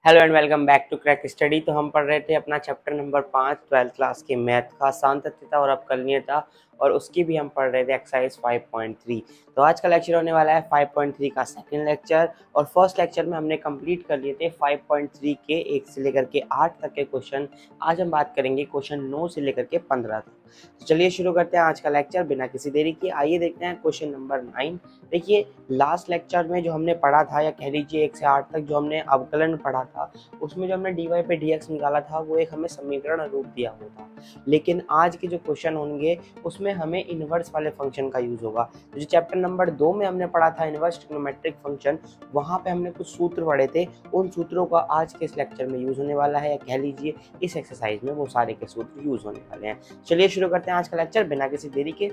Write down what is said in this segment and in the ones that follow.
Hello and welcome back to crack study. तो हम पढ़ रहे थे अपना चैप्टर नंबर 5 ट्वेल्थ क्लास के मैथ का सांतत्यता और अवकलनीयता, और उसकी भी हम पढ़ रहे थे एक्सरसाइज 5.3। तो आज का लेक्चर होने वाला है 5.3 का सेकंड लेक्चर, और फर्स्ट लेक्चर में हमने कंप्लीट कर लिए थे 5.3 के 1 से लेकर के 8 तक के क्वेश्चन। आज हम बात करेंगे क्वेश्चन 9 से लेकर के 15 तक। तो चलिए शुरू करते हैं आज का लेक्चर बिना किसी देरी के। आइए देखते हैं क्वेश्चन नंबर 9। देखिए, लास्ट लेक्चर में जो हमने पढ़ा था, या कह लीजिए 1 से 8 तक जो हमने अवकलन पढ़ा था, उसमें जो हमने dy पे dx निकाला था वो एक हमें समीकरण रूप दिया हुआ था। लेकिन आज के जो क्वेश्चन होंगे उसमें हमें इनवर्स वाले फंक्शन का यूज होगा। तो जो चैप्टर नंबर 2 में हमने पढ़ा था इनवर्स ट्रिग्नोमेट्रिक फंक्शन, वहां पे हमने कुछ सूत्र पढ़े थे। उन सूत्रों का आज के इस लेक्चर में यूज होने वाला है, या कह लीजिए इस एक्सरसाइज में वो सारे के सूत्र यूज होने वाले हैं। चलिए शुरू करते हैं आज का लेक्चर बिना किसी देरी के।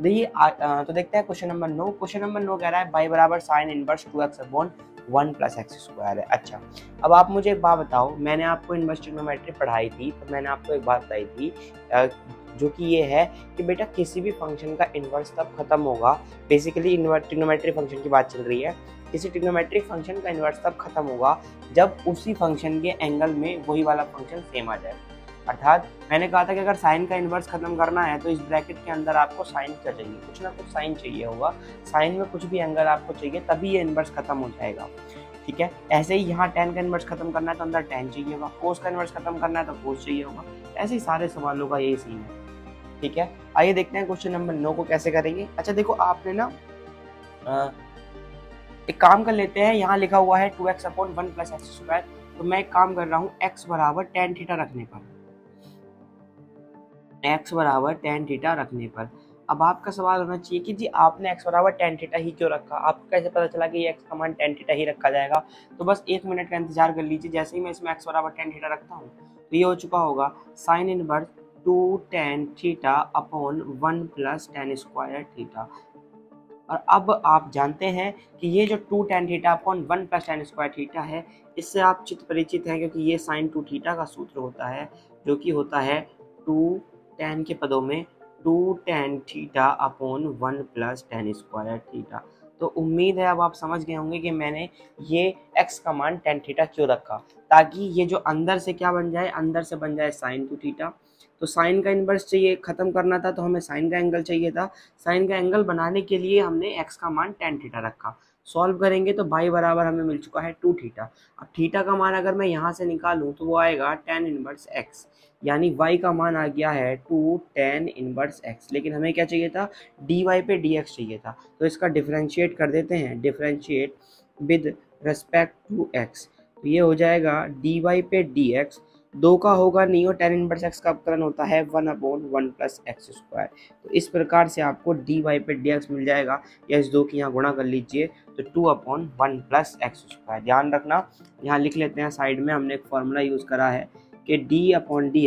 देखिए तो देखते हैं क्वेश्चन नंबर 9। क्वेश्चन नंबर 9 कह रहा है y बराबर sine inverse 2x upon 1 plus x square है। अच्छा, अब आप मुझे एक बात बताओ, मैंने आपको इनवर्स ट्रिग्नोमेट्री पढ़ाई थी, तो मैंने आपको एक बात बताई थी जो कि ये है कि बेटा किसी भी फंक्शन का इनवर्स तब खत्म होगा। बेसिकली इनवर्स ट्रिग्नोमेट्री फंक्शन की बात चल रही है। किसी ट्रिग्नोमेट्रिक फंक्शन का इनवर्स तब खत्म होगा जब उसी फंक्शन के एंगल में वही वाला फंक्शन सेम आ जाए। अर्थात मैंने कहा था कि अगर साइन का इनवर्स खत्म करना है तो इस ब्रैकेट के अंदर आपको साइन क्या चाहिए, कुछ ना कुछ साइन चाहिए होगा। साइन में कुछ भी एंगल आपको चाहिए, तभी ये इनवर्स खत्म हो जाएगा। ठीक है, ऐसे ही यहाँ tan का इनवर्स खत्म करना है तो अंदर tan चाहिए होगा, cos का इनवर्स खत्म करना है तो cos चाहिए होगा। ऐसे ही सारे सवालों का यही सीन है। ठीक है, आइए देखते हैं क्वेश्चन नंबर 9 को कैसे करेंगे। अच्छा देखो, आपने ना एक काम कर लेते हैं। यहाँ लिखा हुआ है 2x upon 1 plus x square, तो मैं एक काम कर रहा हूँ, x बराबर tan थीटा रखने पर, x बराबर tan थीटा रखने पर। अब आपका सवाल होना चाहिए कि जी आपने x बराबर tan थीटा ही क्यों रखा, आपको कैसे पता चला कि ये x का मान tan थीटा ही रखा जाएगा। तो बस 1 मिनट का इंतजार कर लीजिए। जैसे ही मैं इसमें x बराबर tan थीटा रखता हूँ तो ये हो चुका होगा sine inverse 2 tan theta upon 1 plus tan square theta. और अब आप जानते हैं कि ये जो 2 tan theta upon 1 plus tan square theta है, इससे आप चित परिचित हैं, क्योंकि ये साइन 2 थीटा का सूत्र होता है, जो कि होता है 2 tan के पदों में 2 tan theta upon 1 plus tan square theta. तो उम्मीद है अब आप समझ गए होंगे कि मैंने ये x का मान tan थीटा क्यों रखा, ताकि ये जो अंदर से क्या बन जाए, अंदर से बन जाए sin 2 थीटा। तो साइन का इनवर्स चाहिए, खत्म करना था तो हमें साइन का एंगल चाहिए था। साइन का एंगल बनाने के लिए हमने x का मान tan थीटा रखा। सॉल्व करेंगे तो y बराबर हमें मिल चुका है 2 थीटा। अब थीटा का मान अगर मैं यहाँ से निकालूं तो वो आएगा tan इनवर्स x, यानी y का मान आ गया है 2 tan इनवर्स x। लेकिन हमें क्या चाहिए था, dy पे dx चाहिए था, तो इसका डिफरेंशिएट कर देते हैं, differentiate with respect to x। तो ये हो जाएगा dy पे dx, 2 का होगा नहीं, और tan इनवर्स x का अपकलन होता है 1 अपॉन 1 प्लस एक्स स्क्वायर। तो इस प्रकार से आपको dy पे dx मिल जाएगा, या इस 2 की यहाँ गुणा कर लीजिए तो 2 अपॉन 1 प्लस एक्स स्क्वायर। ध्यान रखना, यहाँ लिख लेते हैं साइड में, हमने एक फॉर्मूला यूज करा है कि d upon D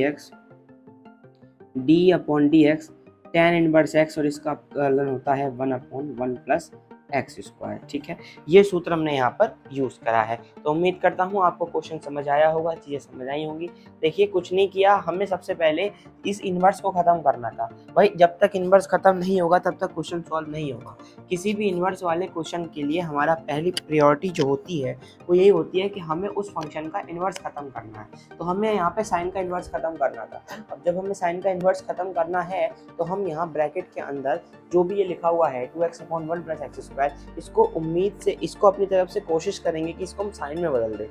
x tan inverse x, और इसका अपकलन होता है 1 अपॉन 1 प्लस एक्स स्क्वायर। ठीक है, ये सूत्र हमने यहाँ पर यूज करा है। तो उम्मीद करता हूँ आपको क्वेश्चन समझ आया होगा, चीजें समझ आई होंगी। देखिए, कुछ नहीं किया, हमें सबसे पहले इस इनवर्स को खत्म करना था। भाई जब तक इनवर्स खत्म नहीं होगा तब तक क्वेश्चन सॉल्व नहीं होगा। किसी भी इनवर्स वाले क्वेश्चन के लिए हमारा पहली प्रायोरिटी जो होती है वो यही होती है कि हमें उस फंक्शन का इनवर्स खत्म करना है। तो हमें यहाँ पे साइन का इनवर्स खत्म करना था। अब जब हमें साइन का इनवर्स खत्म करना है तो हम यहाँ ब्रैकेट के अंदर जो भी ये लिखा हुआ है 2x upon 1 plus x square, इसको उम्मीद से, इसको अपनी तरफ से कोशिश करेंगे कि इसको हम साइन में बदल दें।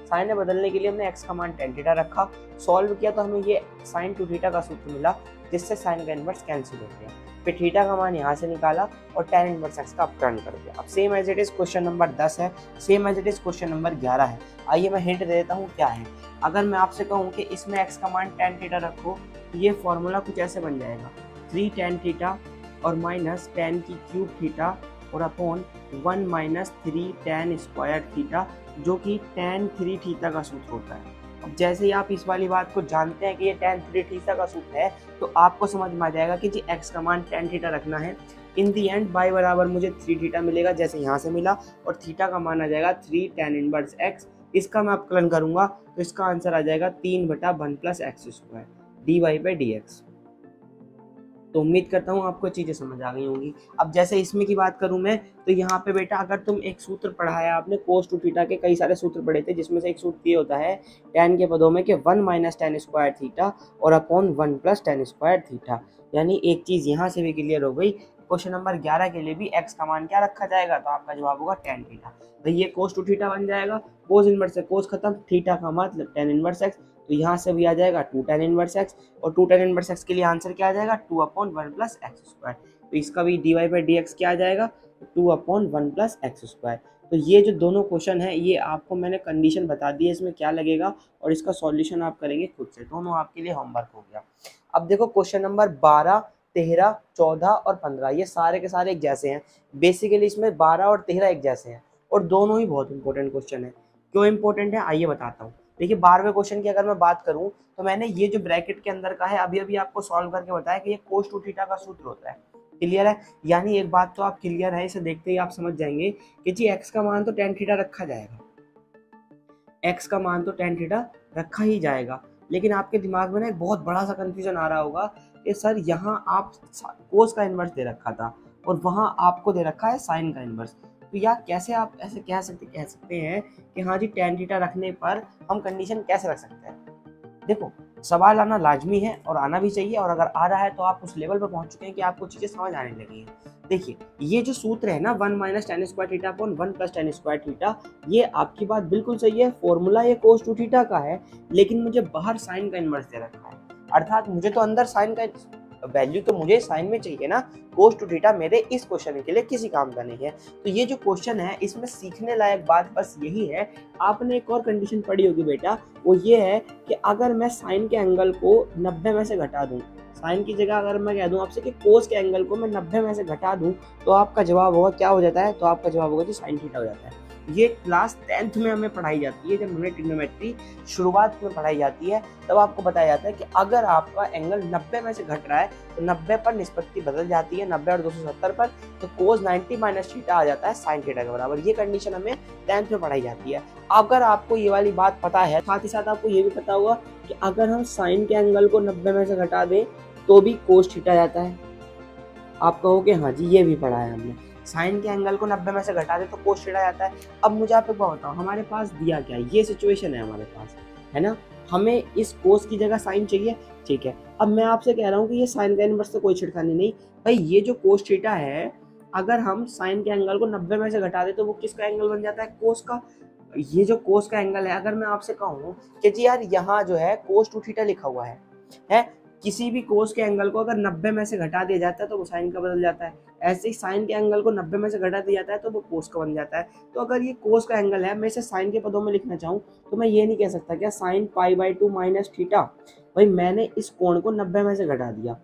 साइन में बदलने के लिए हमने x का मान tan थीटा रखा, सॉल्व किया तो हमें ये sin 2 थीटा का सूत्र मिला, जिससे साइन का इनवर्स कैंसिल हो गया। फिर थीटा का मान यहाँ से निकाला और tan इनवर्स x का अपकरण कर दिया। अब same as it is question number 10 है, same as it is question number 11 है। आइए मैं हिंट दे देता हूँ क्या है। अगर मैं आपसे कहूँ कि इसमें x का मान tan थीटा रखो, तो ये फॉर्मूला कुछ ऐसे बन जाएगा, 3 tan थीटा और माइनस tan की क्यूब थीटा और upon 1 minus 3 tan square theta, जो कि tan 3 थीटा का सूत्र होता है। अब जैसे ही आप इस वाली बात को जानते हैं कि ये tan 3 थीटा का सूत्र है, तो आपको समझ में आ जाएगा कि जी x का मान tan थीटा रखना है। इन दी एंड y बराबर मुझे 3 थीटा मिलेगा, जैसे यहाँ से मिला, और थीटा का मान आ जाएगा 3 tan इनवर्स x। इसका मैं अपकलन करूंगा तो इसका आंसर आ जाएगा 3/1 प्लस एक्स स्क्वायर dy पे dx। तो उम्मीद करता हूँ आपको चीज़ें समझ आ गई होंगी। अब जैसे इसमें की बात करूँ मैं, तो यहाँ पे बेटा अगर तुम एक सूत्र पढ़ा है आपने कोस टू थीटा के, कई सारे सूत्र पढ़े थे, जिसमें से एक सूत्र ये होता है tan के पदों में कि 1 माइनस tan स्क्वायर थीटा और upon 1 plus tan square theta. यानी एक चीज़ यहाँ से भी क्लियर हो गई। क्वेश्चन नंबर 11 के लिए भी x का मान क्या रखा जाएगा, तो आपका जवाब होगा tan थीटा। तो ये कोस टू थीटा बन जाएगा, कोस इनवर्स से कोस खत्म, थीटा का मतलब tan इनवर्स x, तो यहाँ से भी आ जाएगा 2 tan इनवर्स x, और 2 tan इनवर्स x के लिए आंसर क्या आ जाएगा 2 अपॉन 1 प्लस एक्स स्क्वायर। तो इसका भी dy बाई डी एक्स क्या आ जाएगा 2 अपॉन 1 प्लस एक्स स्क्वायर। तो ये जो दोनों क्वेश्चन है ये आपको मैंने कंडीशन बता दी है इसमें क्या लगेगा, और इसका सॉल्यूशन आप करेंगे खुद से, दोनों आपके लिए होमवर्क हो गया। अब देखो क्वेश्चन नंबर 12, 13, 14 और 15 ये सारे के सारे एक जैसे हैं। बेसिकली इसमें 12 और 13 एक जैसे हैं, और दोनों ही बहुत इंपॉर्टेंट क्वेश्चन है। क्यों इंपॉर्टेंट है आइए बताता हूँ। देखिए 12वें क्वेश्चन की अगर मैं बात करूं, तो मैंने ये जो ब्रैकेट के अंदर का है अभी अभी आपको सॉल्व करके बताया कि ये कोस टू थीटा का सूत्र होता है। क्लियर है? यानी एक बात तो आप क्लियर है, इसे देखते ही आप समझ जाएंगे कि जी x का मान तो tan थीटा रखा जाएगा, x का मान तो tan थीटा रखा ही जाएगा। लेकिन आपके दिमाग में ना एक बहुत बड़ा सा कंफ्यूजन आ रहा होगा कि सर यहाँ आप कोस का इन्वर्स दे रखा था और वहाँ आपको दे रखा है साइन का इन्वर्स, तो यार कैसे आप ऐसे कह सकते हैं कि हाँ जी tan थीटा रखने पर हम कंडीशन कैसे रख सकते हैं। देखो सवाल आना लाजमी है और आना भी चाहिए, और अगर आ रहा है तो आप उस लेवल पर पहुंच चुके हैं कि आपको चीजें समझ आने लगी हैं। देखिए ये जो सूत्र है ना 1 minus tan square theta upon 1 plus tan square theta, ये आपकी बात बिल्कुल सही है, फॉर्मूला ये कोस टू थीटा का है, लेकिन मुझे बाहर साइन का इन्वर्स दे रखा है, अर्थात मुझे तो अंदर साइन का वैल्यू तो मुझे साइन में चाहिए ना। कोस टू थीटा मेरे इस क्वेश्चन के लिए किसी काम का नहीं है। तो ये जो क्वेश्चन है इसमें सीखने लायक बात बस यही है, आपने एक और कंडीशन पढ़ी होगी बेटा, वो ये है कि अगर मैं साइन के एंगल को 90 में से घटा दूं, साइन की जगह अगर मैं कह दूं आपसे कि कोस के एंगल को मैं 90 में से घटा दूं, तो आपका जवाब होगा क्या हो जाता है, तो आपका जवाब होगा जी साइन थीटा हो जाता है। ये क्लास 10th में हमें पढ़ाई जाती है, जब हमें ट्रिग्नोमेट्री शुरुआत में पढ़ाई जाती है तब आपको बताया जाता है कि अगर आपका एंगल 90 में से घट रहा है तो 90 पर निष्पत्ति बदल जाती है, 90 और 270 पर, तो कोस 90 माइनस थीटा आ जाता है साइन थीटा के बराबर। ये कंडीशन हमें 10th में पढ़ाई जाती है। अगर आपको ये वाली बात पता है, साथ ही साथ आपको ये भी पता होगा कि अगर हम साइन के एंगल को 90 में से घटा दें तो भी कोस थीटा जाता है। आप कहोगे हाँ जी ये भी पढ़ा है हमने, साइन के एंगल को 90 में से घटा दे तो कोस थीटा जाता है। अब मुझे आप एक बात बताओ, हमारे पास दिया क्या है, ये सिचुएशन है हमारे पास, है ना, हमें इस कोस की जगह साइन चाहिए, ठीक है। अब मैं आपसे कह रहा हूँ कि ये साइन का इनवर्स से कोई छिड़खानी नहीं भाई, ये जो कोस थीटा है अगर हम साइन के एंगल को 90 में से घटा दे तो वो किसका एंगल बन जाता है, कोस का। ये जो कोस का एंगल है, अगर मैं आपसे कहूँ कि जी यार यहाँ जो है कोस टू थीटा लिखा हुआ है, किसी भी कोस के एंगल को अगर 90 में से घटा दिया जाता है तो वो साइन का बदल जाता है, ऐसे ही साइन के एंगल को 90 में से घटा दिया जाता है तो वो कोस का बन जाता है। तो अगर ये कोस का एंगल है, मैं इसे साइन के पदों में लिखना चाहूँ तो मैं ये नहीं कह सकता क्या साइन π/2 माइनस थीटा, भाई मैंने इस कोण को 90 में से घटा दिया,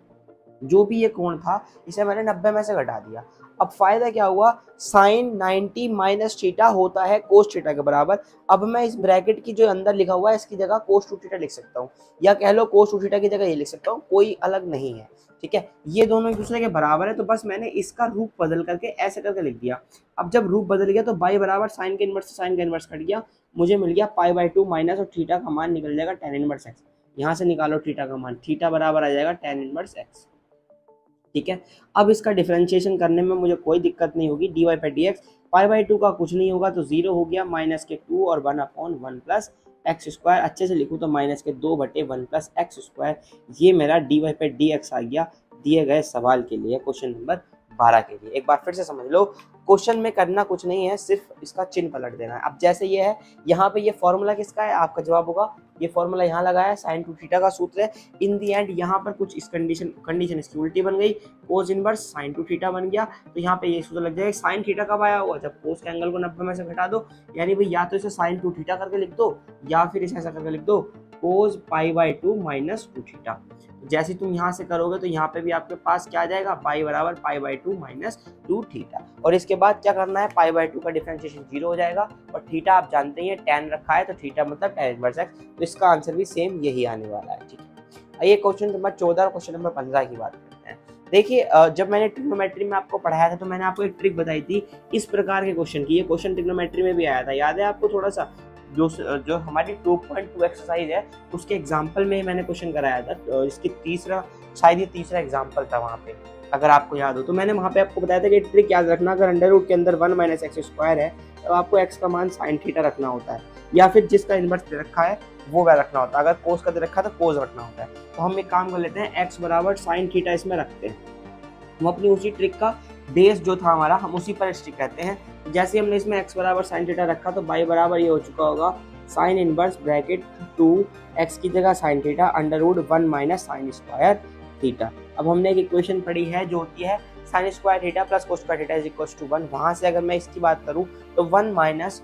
जो भी ये कोण था इसे मैंने 90 में से घटा दिया। अब फायदा क्या हुआ, साइन 90 माइनस थीटा होता है कोस थीटा के बराबर। अब मैं इस ब्रैकेट की जो अंदर लिखा हुआ है इसकी जगह कोस टू थीटा लिख सकता हूँ, या कह लो कोस टू थीटा की जगह ये लिख सकता हूँ, कोई अलग नहीं है, ठीक है। ये दोनों एक दूसरे के बराबर है, तो बस मैंने इसका रूप बदल करके ऐसे करके लिख दिया। अब जब रूप बदल गया तो बाई बराबर साइन के इनवर्स से साइन का इनवर्स कट गया, मुझे मिल गया π/2 माइनस, और थीटा का मान निकल जाएगा tan इनवर्स x। यहाँ से निकालो थीटा का मान, थीटा बराबर आ जाएगा tan इनवर्स x, ठीक है। अब इसका डिफरेंशिएशन करने में मुझे कोई दिक्कत नहीं होगी, dy बाई डी एक्स, π/2 का कुछ नहीं होगा तो 0 हो गया, माइनस के 2 और 1 अपॉन 1 प्लस एक्स स्क्वायर, अच्छे से लिखूँ तो माइनस के 2/1 प्लस एक्स स्क्वायर। ये मेरा dy बाई डी एक्स आ गया दिए गए सवाल के लिए, क्वेश्चन नंबर 12 के लिए। एक बार फिर से समझ लो, क्वेश्चन में करना कुछ नहीं है, सिर्फ इसका चिन्ह पलट देना है। अब जैसे ये है, यहाँ पे ये फॉर्मूला किसका है, आपका जवाब होगा ये फॉर्मूला यहाँ लगाया है, साइन टू थीटा का सूत्र है। इन दी एंड यहाँ पर कुछ इस कंडीशन इसकी उल्टी बन गई, cos inverse sine two theta बन गया, तो यहाँ पे ये सूत्र लग जाएगा। साइन थीटा कब आया हुआ, जब कोस के एंगल को 90 में से घटा दो, यानी भाई या तो इसे साइन टू थीटा करके लिख दो या फिर इसे ऐसा करके लिख दो कोस π/2 माइनस 2 थीटा। जैसे तुम यहाँ से करोगे तो यहाँ पे भी आपके पास क्या आ जाएगा, पाई बराबर π/2 माइनस 2 थीटा, और इसके बाद क्या करना है, π/2 का डिफरेंशिएशन 0 हो जाएगा, और थीटा आप जानते हैं tan रखा है तो थीटा मतलब tan इनवर्स x, तो इसका आंसर भी सेम यही आने वाला है, ठीक है। आइए क्वेश्चन नंबर 14 और क्वेश्चन नंबर 15 की बात करते हैं। देखिए जब मैंने ट्रिग्नोमेट्री में आपको पढ़ाया था तो मैंने आपको एक ट्रिक बताई थी इस प्रकार के क्वेश्चन की, ये क्वेश्चन ट्रिग्नोमेट्री में भी आया था, याद है आपको थोड़ा सा, जो हमारी 2.2 एक्सरसाइज है उसके एग्जाम्पल में मैंने क्वेश्चन कराया था, तो इसकी शायद ये तीसरा एग्जाम्पल था वहाँ पे, अगर आपको याद हो। तो मैंने वहाँ पे आपको बताया था कि ट्रिक याद रखना, अगर अंडर रूट के अंदर 1 माइनस एक्स स्क्वायर है तो आपको एक्स का मान साइन थीटा रखना होता है, या फिर जिसका इन्वर्स दे रखा है वो वह रखना होता है। अगर कोस का दे रखा है तो कोस रखना होता है। तो हम एक काम कर लेते हैं, एक्स बराबर साइन थीटा इसमें रखते हैं। हम अपनी उसी ट्रिक का बेस जो था हमारा, हम उसी पर स्टिक करते हैं। जैसे हमने इसमें x बराबर साइन थीटा रखा तो y बराबर ये हो चुका होगा साइन इनवर्स ब्रैकेट 2 x की जगह sine theta under root 1 minus sine square theta. अब हमने एक इक्वेशन पढ़ी है जो होती है sine square theta plus cos square theta is equal to 1। वहाँ से अगर मैं इसकी बात करूँ तो 1 माइनस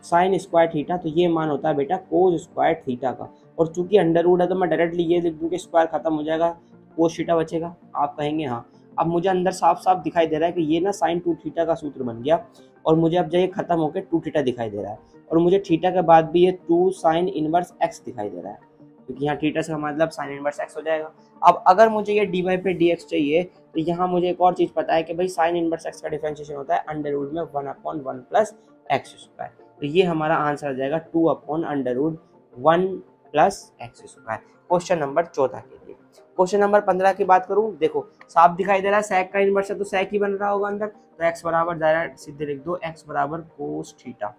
साइन स्क्वायर थीटा, तो ये मान होता है बेटा कोस स्क्वायर थीटा का। और चूंकि अंडर रूट है तो मैं डायरेक्टली ये लिख दूँ कि स्क्वायर खत्म हो जाएगा, कोस थीटा बचेगा। आप कहेंगे हाँ, अब मुझे अंदर साफ साफ दिखाई दे रहा है कि ये ना साइन 2 थीटा का सूत्र बन गया, और मुझे अब ये खत्म होकर 2 थीटा दिखाई दे रहा है, और मुझे थीटा के बाद भी ये 2 साइन इनवर्स एक्स दिखाई दे रहा है, क्योंकि यहाँ थीटा से मतलब साइन इनवर्स एक्स हो जाएगा। अब अगर मुझे ये डी वाई पे डी एक्स चाहिए तो यहाँ मुझे एक और चीज़ पता है कि भाई साइन इनवर्स एक्स का डिफरेंशिएशन होता है अंडर रूट में 1/1 प्लस एक्स स्क्वायर। तो ये हमारा आंसर आ जाएगा 2/1 plus x square, question number 14 के लिए। क्वेश्चन नंबर 15 की बात करूं, देखो साफ दिखाई दे रहा है sec का इनवर्स है तो sec ही बन रहा होगा अंदर, तो x बराबर डायरेक्ट सीधे लिख दो x बराबर कोस थीटा।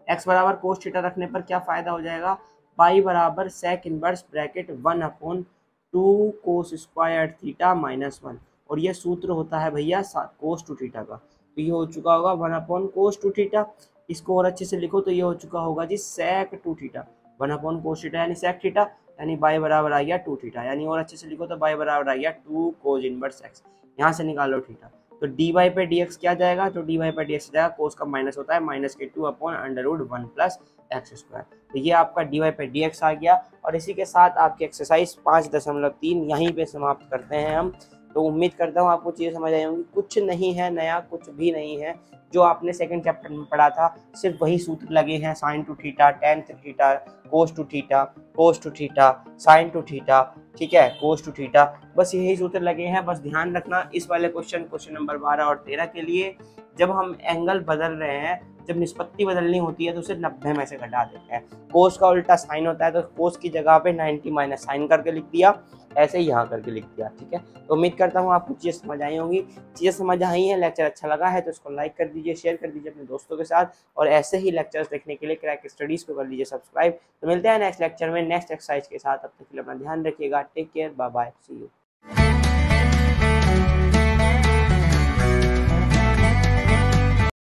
x बराबर कोस थीटा रखने पर क्या फायदा हो जाएगा, पाई बराबर sec इनवर्स ब्रैकेट 1/2 कोस स्क्वायर थीटा माइनस 1, और ये सूत्र होता है भैया कोस टू थीटा का। तो ये हो चुका होगा 1/कोस टू थीटा। इसको और अच्छे से लिखो तो ये हो चुका होगा जी sec 2 थीटा, 1/कोस थीटा यानी sec थीटा, यानी बाई बराबर आ गया 2 थीटा, यानी और अच्छे से लिखो तो बाई बराबर आ गया 2 कोस इनवर्स एक्स। यहाँ से निकालो थीटा, तो डी वाई पे डी एक्स क्या जाएगा, तो डी वाई पे डी एक्स जाएगा, कोस का माइनस होता है माइनस के 2/√1 प्लस एक्स स्क्वायर। तो ये आपका डी वाई पे डी एक्स आ गया। और इसी के साथ आपकी एक्सरसाइज 5.3 यहीं पे समाप्त करते हैं हम। तो उम्मीद करता हूँ आपको चीज़ें समझ आई होंगी। कुछ नहीं है नया, कुछ भी नहीं है, जो आपने सेकंड चैप्टर में पढ़ा था सिर्फ वही सूत्र लगे हैं, sine two theta, tan theta, cos two theta, cos two theta, sine two theta, ठीक है, कोस टू थीटा, बस यही सूत्र लगे हैं। बस ध्यान रखना इस वाले क्वेश्चन नंबर 12 और 13 के लिए, जब हम एंगल बदल रहे हैं, जब निष्पत्ति बदलनी होती है तो उसे 90 में से घटा देते हैं। कोस का उल्टा साइन होता है तो कोस की जगह पे 90 माइनस साइन करके लिख दिया, ऐसे ही यहाँ करके लिख दिया, ठीक है। तो उम्मीद करता हूँ आपको चीज़ें समझ आई होंगी। चीज़ें समझ आई हैं, लेक्चर अच्छा लगा है तो इसको लाइक कर दीजिए, शेयर कर दीजिए अपने दोस्तों के साथ, और ऐसे ही लेक्चर्स देखने के लिए क्रैक स्टडीज़ को कर लीजिए सब्सक्राइब। तो मिलते हैं नेक्स्ट लेक्चर में नेक्स्ट एक्सरसाइज के साथ, अब तक के लिए अपना ध्यान रखिएगा। Take care, bye bye, see you.